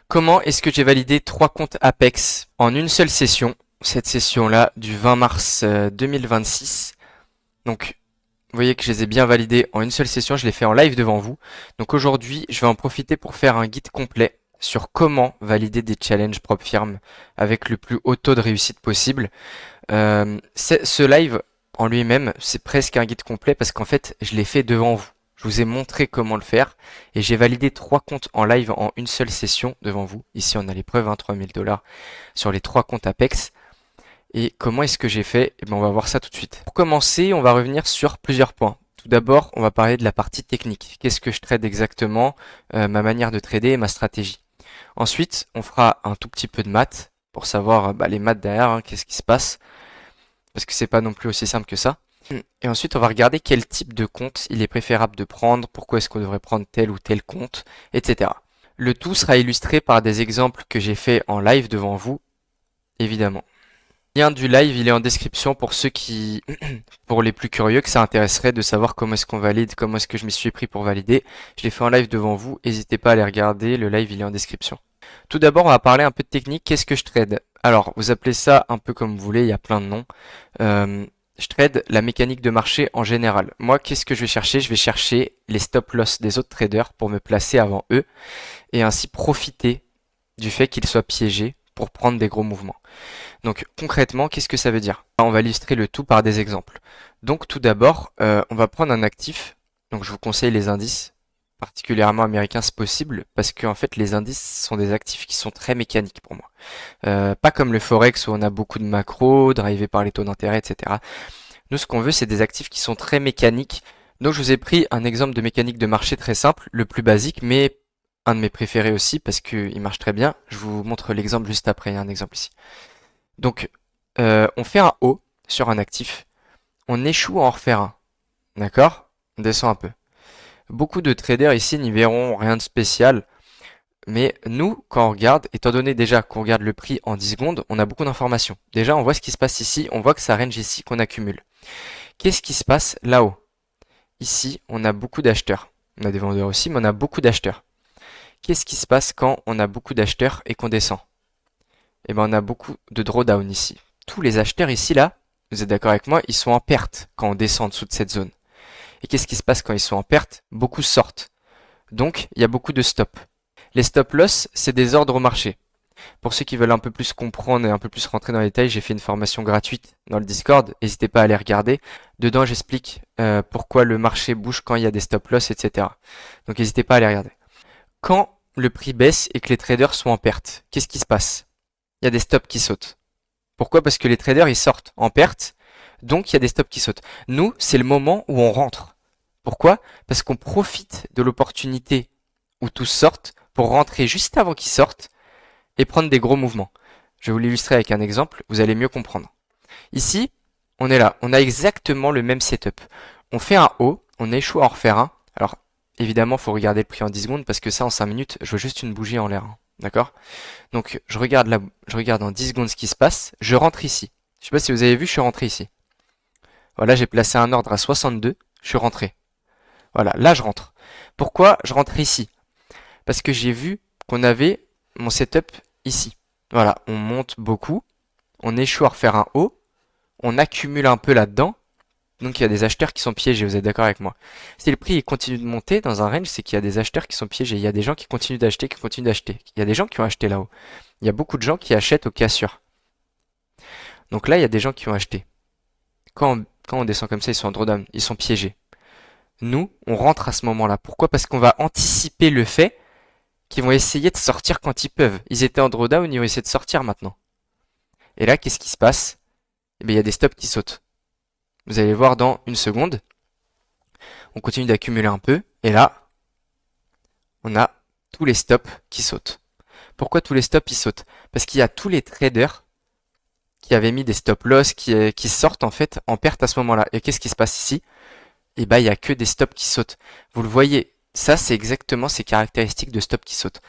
Comment est-ce que j'ai validé 3 comptes Apex en une seule session? Cette session-là du 20 mars 2026. Donc, vous voyez que je les ai bien validés en une seule session. Je l'ai fait en live devant vous. Donc aujourd'hui, je vais en profiter pour faire un guide complet sur comment valider des challenges propres firmes avec le plus haut taux de réussite possible. Ce live en lui-même, c'est presque un guide complet parce qu'en fait, je l'ai fait devant vous. Je vous ai montré comment le faire et j'ai validé 3 comptes en live en une seule session devant vous. Ici, on a l'épreuve, 3000 $ sur les 3 comptes Apex. Et comment est-ce que j'ai fait? Eh bien, on va voir ça tout de suite. Pour commencer, on va revenir sur plusieurs points. Tout d'abord, on va parler de la partie technique. Qu'est-ce que je trade exactement, ma manière de trader et ma stratégie. Ensuite, on fera un tout petit peu de maths pour savoir les maths derrière, qu'est-ce qui se passe, parce que c'est pas non plus aussi simple que ça. Et ensuite, on va regarder quel type de compte il est préférable de prendre, pourquoi est-ce qu'on devrait prendre tel ou tel compte, etc. Le tout sera illustré par des exemples que j'ai fait en live devant vous, évidemment. Le lien du live, il est en description pour ceux qui, pour les plus curieux, que ça intéresserait de savoir comment est-ce qu'on valide, comment est-ce que je m'y suis pris pour valider. Je l'ai fait en live devant vous, n'hésitez pas à aller regarder, le live il est en description. Tout d'abord, on va parler un peu de technique, qu'est-ce que je trade? Alors, vous appelez ça un peu comme vous voulez, il y a plein de noms. Je trade la mécanique de marché en général. Moi, qu'est-ce que je vais chercher? Je vais chercher les stop loss des autres traders pour me placer avant eux et ainsi profiter du fait qu'ils soient piégés pour prendre des gros mouvements. Donc concrètement, qu'est-ce que ça veut dire? On va illustrer le tout par des exemples. Donc tout d'abord, on va prendre un actif. Donc je vous conseille les indices, particulièrement américains si possible, parce que en fait les indices sont des actifs qui sont très mécaniques pour moi. Pas comme le Forex où on a beaucoup de macros, drivés par les taux d'intérêt, etc. Nous, ce qu'on veut, c'est des actifs qui sont très mécaniques. Donc je vous ai pris un exemple de mécanique de marché très simple, le plus basique, mais un de mes préférés aussi parce qu'il marche très bien. Je vous montre l'exemple juste après, il y a un exemple ici. Donc, on fait un haut sur un actif, on échoue à en refaire un. D'accord? On descend un peu. Beaucoup de traders ici n'y verront rien de spécial, mais nous, quand on regarde, étant donné déjà qu'on regarde le prix en 10 secondes, on a beaucoup d'informations. Déjà, on voit ce qui se passe ici, on voit que ça range ici qu'on accumule. Qu'est-ce qui se passe là-haut? Ici, on a beaucoup d'acheteurs. On a des vendeurs aussi, mais on a beaucoup d'acheteurs. Qu'est-ce qui se passe quand on a beaucoup d'acheteurs et qu'on descend? Eh ben, on a beaucoup de drawdown ici. Tous les acheteurs ici, là, vous êtes d'accord avec moi, ils sont en perte quand on descend en dessous de cette zone. Et qu'est-ce qui se passe quand ils sont en perte? Beaucoup sortent. Donc, il y a beaucoup de stops. Les stop loss, c'est des ordres au marché. Pour ceux qui veulent un peu plus comprendre et un peu plus rentrer dans les détails, j'ai fait une formation gratuite dans le Discord. N'hésitez pas à aller regarder. Dedans, j'explique pourquoi le marché bouge quand il y a des stop loss, etc. Donc, n'hésitez pas à aller regarder. Quand le prix baisse et que les traders sont en perte, qu'est-ce qui se passe? Il y a des stops qui sautent. Pourquoi? Parce que les traders, ils sortent en perte, donc il y a des stops qui sautent. Nous, c'est le moment où on rentre. Pourquoi? Parce qu'on profite de l'opportunité où tous sortent pour rentrer juste avant qu'ils sortent et prendre des gros mouvements. Je vais vous l'illustrer avec un exemple, vous allez mieux comprendre. Ici, on est là, on a exactement le même setup. On fait un haut, on échoue à en refaire un. Alors, évidemment, il faut regarder le prix en 10 secondes parce que ça, en 5 minutes, je veux juste une bougie en l'air. D'accord? Donc, je regarde en 10 secondes ce qui se passe. Je rentre ici. Je sais pas si vous avez vu, je suis rentré ici. Voilà, j'ai placé un ordre à 62. Je suis rentré. Voilà, là, je rentre. Pourquoi je rentre ici? Parce que j'ai vu qu'on avait mon setup ici. Voilà, on monte beaucoup. On échoue à refaire un haut. On accumule un peu là-dedans. Donc, il y a des acheteurs qui sont piégés. Vous êtes d'accord avec moi? Si le prix continue de monter dans un range, c'est qu'il y a des acheteurs qui sont piégés. Il y a des gens qui continuent d'acheter, qui continuent d'acheter. Il y a des gens qui ont acheté là-haut. Il y a beaucoup de gens qui achètent au cassure. Donc là, il y a des gens qui ont acheté. Quand on descend comme ça, ils sont en drawdown, ils sont piégés. Nous, on rentre à ce moment-là. Pourquoi? Parce qu'on va anticiper le fait qu'ils vont essayer de sortir quand ils peuvent. Ils étaient en drawdown, ils vont essayer de sortir maintenant. Et là, qu'est-ce qui se passe? Eh bien, il y a des stops qui sautent. Vous allez voir dans une seconde. On continue d'accumuler un peu. Et là, on a tous les stops qui sautent. Pourquoi tous les stops ils sautent? Parce qu'il y a tous les traders qui avaient mis des stop loss qui sortent en fait en perte à ce moment-là. Et qu'est-ce qui se passe ici? Et bah il y a que des stops qui sautent. Vous le voyez, ça c'est exactement ces caractéristiques de stop qui sautent.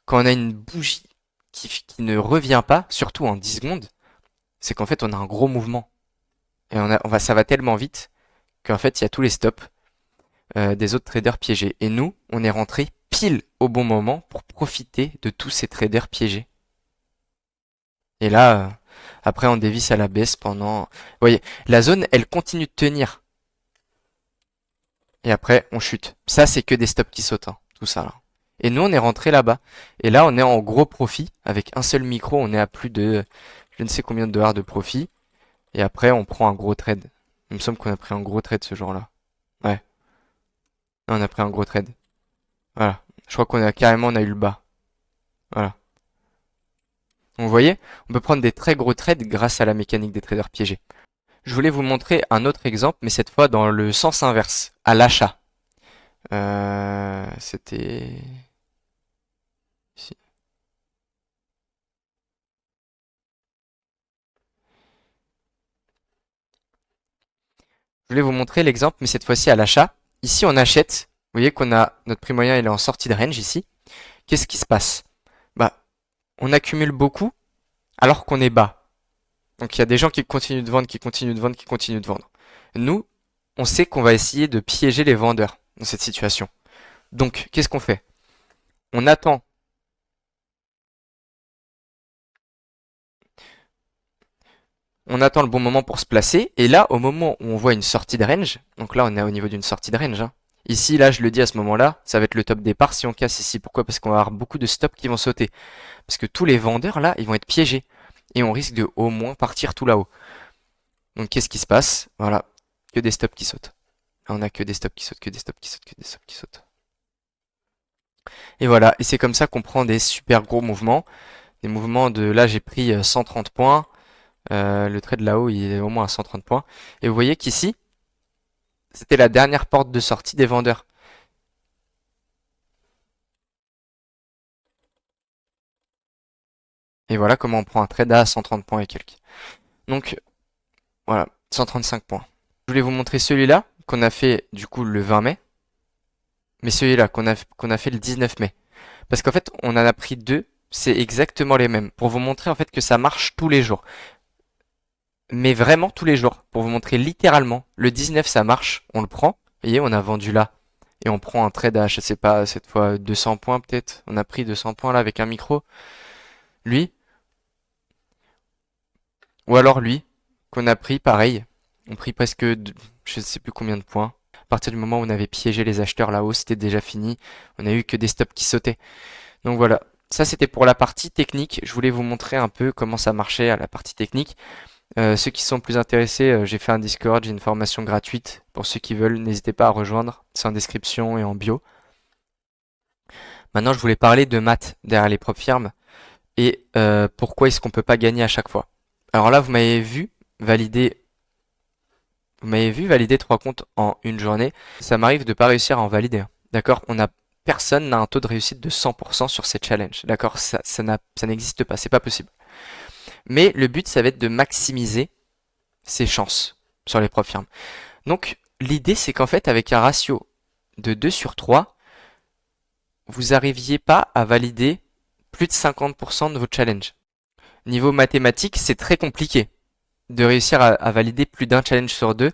Quand on a une bougie qui ne revient pas, surtout en 10 secondes, c'est qu'en fait on a un gros mouvement. Et ça va tellement vite qu'en fait il y a tous les stops des autres traders piégés. Et nous, on est rentré pile au bon moment pour profiter de tous ces traders piégés. Et là, après on dévisse à la baisse pendant... Vous voyez, la zone, elle continue de tenir. Et après, on chute. Ça, c'est que des stops qui sautent, hein, tout ça là. Et nous, on est rentré là-bas. Et là, on est en gros profit. Avec un seul micro, on est à plus de je ne sais combien de dollars de profit. Et après, on prend un gros trade. Il me semble qu'on a pris un gros trade ce jour-là. Ouais, on a pris un gros trade. Voilà. Je crois qu'on a carrément, on a eu le bas. Voilà. Vous voyez, on peut prendre des très gros trades grâce à la mécanique des traders piégés. Je voulais vous montrer un autre exemple, mais cette fois dans le sens inverse, à l'achat. C'était... ici. Je voulais vous montrer l'exemple, mais cette fois-ci à l'achat. Ici, on achète. Vous voyez qu'on a notre prix moyen, il est en sortie de range ici. Qu'est-ce qui se passe? Bah, on accumule beaucoup alors qu'on est bas. Donc il y a des gens qui continuent de vendre, qui continuent de vendre, qui continuent de vendre. Nous, on sait qu'on va essayer de piéger les vendeurs dans cette situation. Donc, qu'est-ce qu'on fait? On attend. On attend le bon moment pour se placer. Et là, au moment où on voit une sortie de range, donc là, on est au niveau d'une sortie de range, hein. Ici, là, je le dis à ce moment-là, ça va être le top départ si on casse ici. Pourquoi? Parce qu'on va avoir beaucoup de stops qui vont sauter. Parce que tous les vendeurs, là, ils vont être piégés. Et on risque de au moins partir tout là-haut. Donc, qu'est-ce qui se passe? Voilà. Que des stops qui sautent. Là, on a que des stops qui sautent, que des stops qui sautent, que des stops qui sautent. Et voilà. Et c'est comme ça qu'on prend des super gros mouvements. Des mouvements de, là, j'ai pris 130 points. Le trade là-haut, il est au moins à 130 points. Et vous voyez qu'ici, c'était la dernière porte de sortie des vendeurs. Et voilà comment on prend un trade à 130 points et quelques. Donc, voilà, 135 points. Je voulais vous montrer celui-là, qu'on a fait du coup le 20 mai. Mais celui-là, qu'on a fait le 19 mai. Parce qu'en fait, on en a pris deux, c'est exactement les mêmes. Pour vous montrer en fait que ça marche tous les jours. Mais vraiment tous les jours. Pour vous montrer littéralement. Le 19, ça marche, on le prend. Vous voyez, on a vendu là. Et on prend un trade à, je sais pas, cette fois 200 points peut-être. On a pris 200 points là avec un micro. Lui. Ou alors lui, qu'on a pris pareil. On pris presque, je sais plus combien de points. À partir du moment où on avait piégé les acheteurs là-haut, c'était déjà fini. On a eu que des stops qui sautaient. Donc voilà. Ça, c'était pour la partie technique. Je voulais vous montrer un peu comment ça marchait à la partie technique. Ceux qui sont plus intéressés, j'ai fait un Discord, j'ai une formation gratuite. Pour ceux qui veulent, n'hésitez pas à rejoindre. C'est en description et en bio. Maintenant, je voulais parler de maths derrière les propres firmes et pourquoi est-ce qu'on peut pas gagner à chaque fois. Alors là, valider, vous m'avez vu valider 3 comptes en une journée. Ça m'arrive de pas réussir à en valider, hein. D'accord? Personne n'a un taux de réussite de 100% sur ces challenges. D'accord? Ça n'existe pas, c'est pas possible. Mais le but, ça va être de maximiser ses chances sur les propres firmes. Donc, l'idée, c'est qu'en fait, avec un ratio de 2 sur 3, vous n'arriviez pas à valider plus de 50% de vos challenges. Niveau mathématique, c'est très compliqué de réussir à valider plus d'un challenge sur deux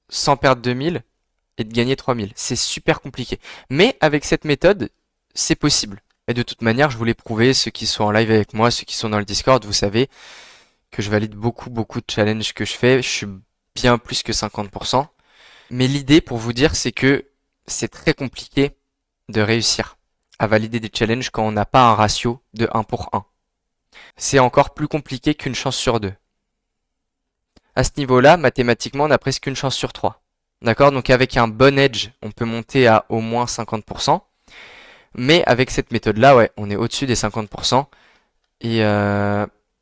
sans perdre 2000 et de gagner 3000. C'est super compliqué. Mais avec cette méthode, c'est possible. Et de toute manière, je vous l'ai prouvé, ceux qui sont en live avec moi, ceux qui sont dans le Discord, vous savez que je valide beaucoup de challenges que je fais. Je suis bien plus que 50%. Mais l'idée pour vous dire, c'est que c'est très compliqué de réussir à valider des challenges quand on n'a pas un ratio de 1 pour 1. C'est encore plus compliqué qu'une chance sur deux. À ce niveau-là, mathématiquement, on a presque une chance sur 3. D'accord? Donc avec un bon edge, on peut monter à au moins 50%. Mais avec cette méthode-là, ouais, on est au-dessus des 50%. Et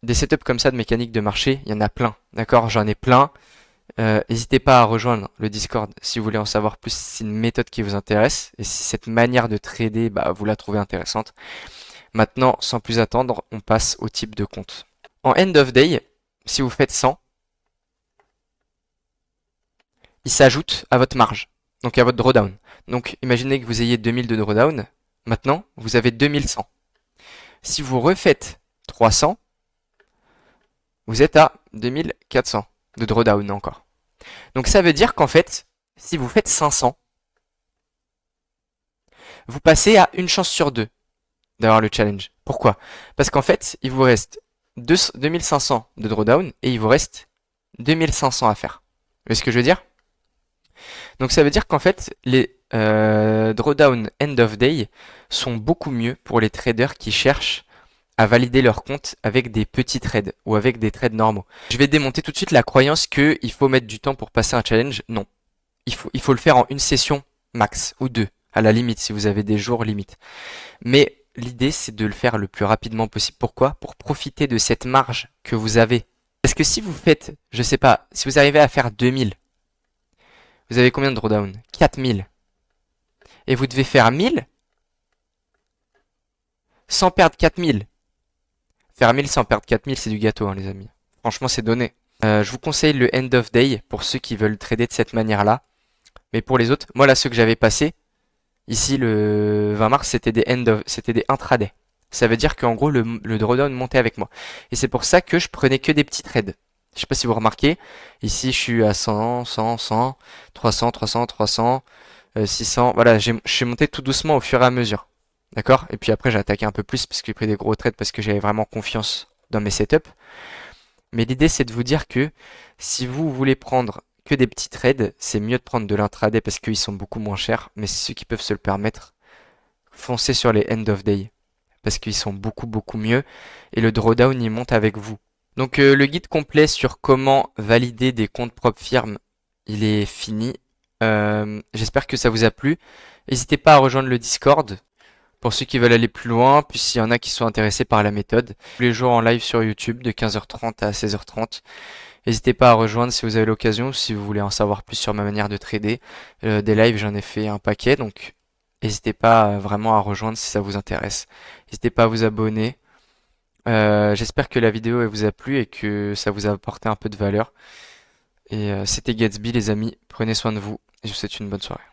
des setups comme ça de mécanique de marché, il y en a plein. D'accord? J'en ai plein. N'hésitez pas à rejoindre le Discord si vous voulez en savoir plus, si c'est une méthode qui vous intéresse et si cette manière de trader, bah, vous la trouvez intéressante. Maintenant, sans plus attendre, on passe au type de compte. En end of day, si vous faites 100, il s'ajoute à votre marge, donc à votre drawdown. Donc imaginez que vous ayez 2000 de drawdown, maintenant vous avez 2100. Si vous refaites 300, vous êtes à 2400 de drawdown encore. Donc ça veut dire qu'en fait, si vous faites 500, vous passez à une chance sur deux d'avoir le challenge. Pourquoi? Parce qu'en fait, il vous reste 2500 de drawdown et il vous reste 2500 à faire. Vous voyez ce que je veux dire? Donc ça veut dire qu'en fait, les drawdown end of day sont beaucoup mieux pour les traders qui cherchent à valider leur compte avec des petits trades ou avec des trades normaux. Je vais démonter tout de suite la croyance qu'il faut mettre du temps pour passer un challenge. Non. Il faut le faire en une session max ou deux, à la limite, si vous avez des jours limites. Mais l'idée, c'est de le faire le plus rapidement possible. Pourquoi? Pour profiter de cette marge que vous avez. Parce que si vous faites, je sais pas, si vous arrivez à faire 2000, vous avez combien de drawdown? 4000. Et vous devez faire 1000 sans perdre 4000. Faire 1000 sans perdre 4000, c'est du gâteau, hein, les amis. Franchement, c'est donné. Je vous conseille le end of day pour ceux qui veulent trader de cette manière-là. Mais pour les autres, moi là, ceux que j'avais passés, ici le 20 mars, c'était des intraday. Ça veut dire qu'en gros, le drawdown montait avec moi. Et c'est pour ça que je prenais que des petits trades. Je sais pas si vous remarquez. Ici, je suis à 100, 100, 100, 300, 300, 300, 600. Voilà, je suis monté tout doucement au fur et à mesure. D'accord? Et puis après, j'ai attaqué un peu plus parce que j'ai pris des gros trades parce que j'avais vraiment confiance dans mes setups. Mais l'idée, c'est de vous dire que si vous voulez prendre que des petits trades, c'est mieux de prendre de l'intraday parce qu'ils sont beaucoup moins chers. Mais ceux qui peuvent se le permettre, foncez sur les end of day parce qu'ils sont beaucoup mieux et le drawdown il monte avec vous. Donc le guide complet sur comment valider des comptes propres firmes, il est fini. J'espère que ça vous a plu. N'hésitez pas à rejoindre le Discord pour ceux qui veulent aller plus loin, puis s'il y en a qui sont intéressés par la méthode. Tous les jours en live sur YouTube de 15h30 à 16h30. N'hésitez pas à rejoindre si vous avez l'occasion, si vous voulez en savoir plus sur ma manière de trader. Des lives, j'en ai fait un paquet, donc n'hésitez pas vraiment à rejoindre si ça vous intéresse. N'hésitez pas à vous abonner. J'espère que la vidéo elle vous a plu et que ça vous a apporté un peu de valeur. Et c'était Gatsby les amis, prenez soin de vous et je vous souhaite une bonne soirée.